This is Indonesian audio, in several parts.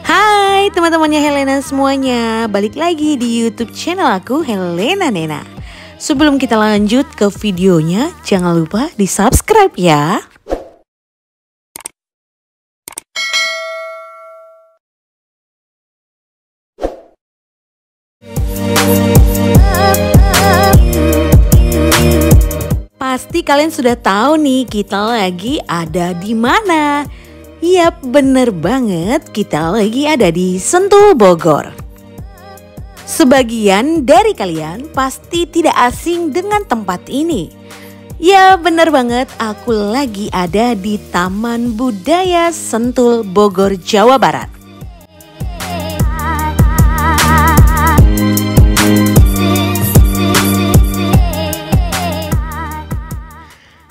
Hai teman-temannya Helena semuanya, balik lagi di YouTube channel aku Helena Nena. Sebelum kita lanjut ke videonya, jangan lupa di subscribe ya. Pasti kalian sudah tahu nih kita lagi ada di mana. Yap, bener banget, kita lagi ada di Sentul, Bogor. Sebagian dari kalian pasti tidak asing dengan tempat ini. Ya, bener banget, aku lagi ada di Taman Budaya Sentul, Bogor, Jawa Barat.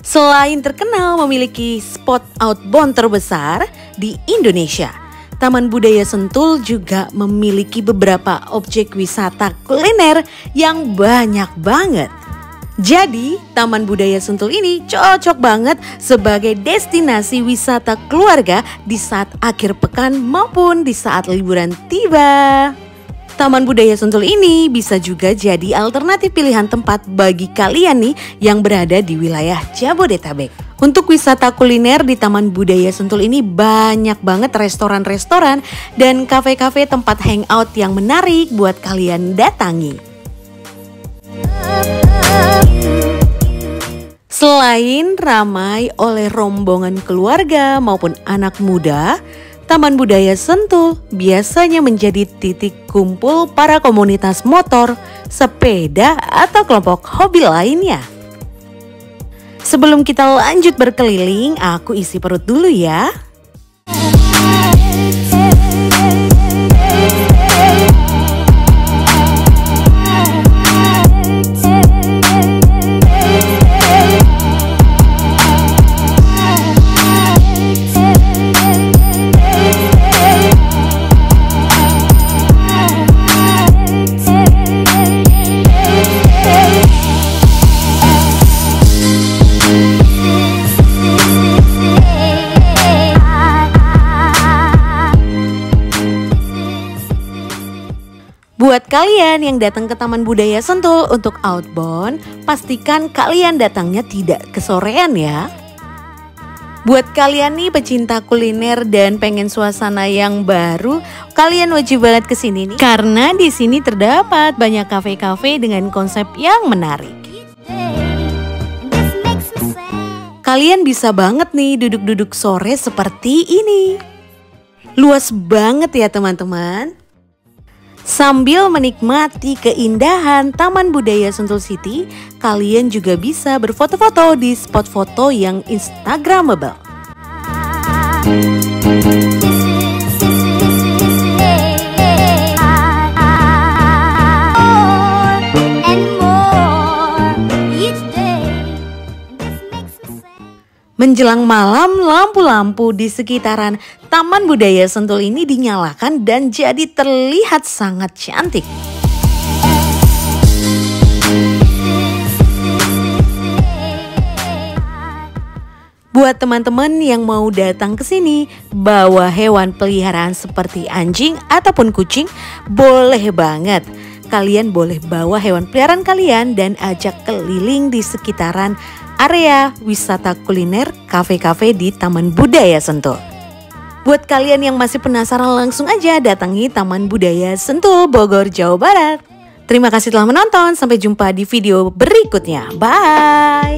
Selain terkenal memiliki spot outbound terbesar di Indonesia, Taman Budaya Sentul juga memiliki beberapa objek wisata kuliner yang banyak banget. Jadi, Taman Budaya Sentul ini cocok banget sebagai destinasi wisata keluarga di saat akhir pekan maupun di saat liburan tiba. Taman Budaya Sentul ini bisa juga jadi alternatif pilihan tempat bagi kalian nih yang berada di wilayah Jabodetabek. Untuk wisata kuliner di Taman Budaya Sentul ini banyak banget restoran-restoran dan kafe-kafe tempat hangout yang menarik buat kalian datangi. Selain ramai oleh rombongan keluarga maupun anak muda, Taman Budaya Sentul biasanya menjadi titik kumpul para komunitas motor, sepeda, atau kelompok hobi lainnya. Sebelum kita lanjut berkeliling, aku isi perut dulu ya. Buat kalian yang datang ke Taman Budaya Sentul untuk outbound, pastikan kalian datangnya tidak kesorean ya. Buat kalian nih pecinta kuliner dan pengen suasana yang baru, kalian wajib banget kesini nih. Karena di sini terdapat banyak kafe-kafe dengan konsep yang menarik. Kalian bisa banget nih duduk-duduk sore seperti ini. Luas banget ya teman-teman. Sambil menikmati keindahan Taman Budaya Sentul City, kalian juga bisa berfoto-foto di spot foto yang instagramable. Menjelang malam, lampu-lampu di sekitaran Taman Budaya Sentul ini dinyalakan dan jadi terlihat sangat cantik. Buat teman-teman yang mau datang ke sini, bawa hewan peliharaan seperti anjing ataupun kucing, boleh banget. Kalian boleh bawa hewan peliharaan kalian dan ajak keliling di sekitaran area wisata kuliner kafe-kafe di Taman Budaya Sentul. Buat kalian yang masih penasaran, langsung aja datangi Taman Budaya Sentul, Bogor, Jawa Barat. Terima kasih telah menonton, sampai jumpa di video berikutnya. Bye!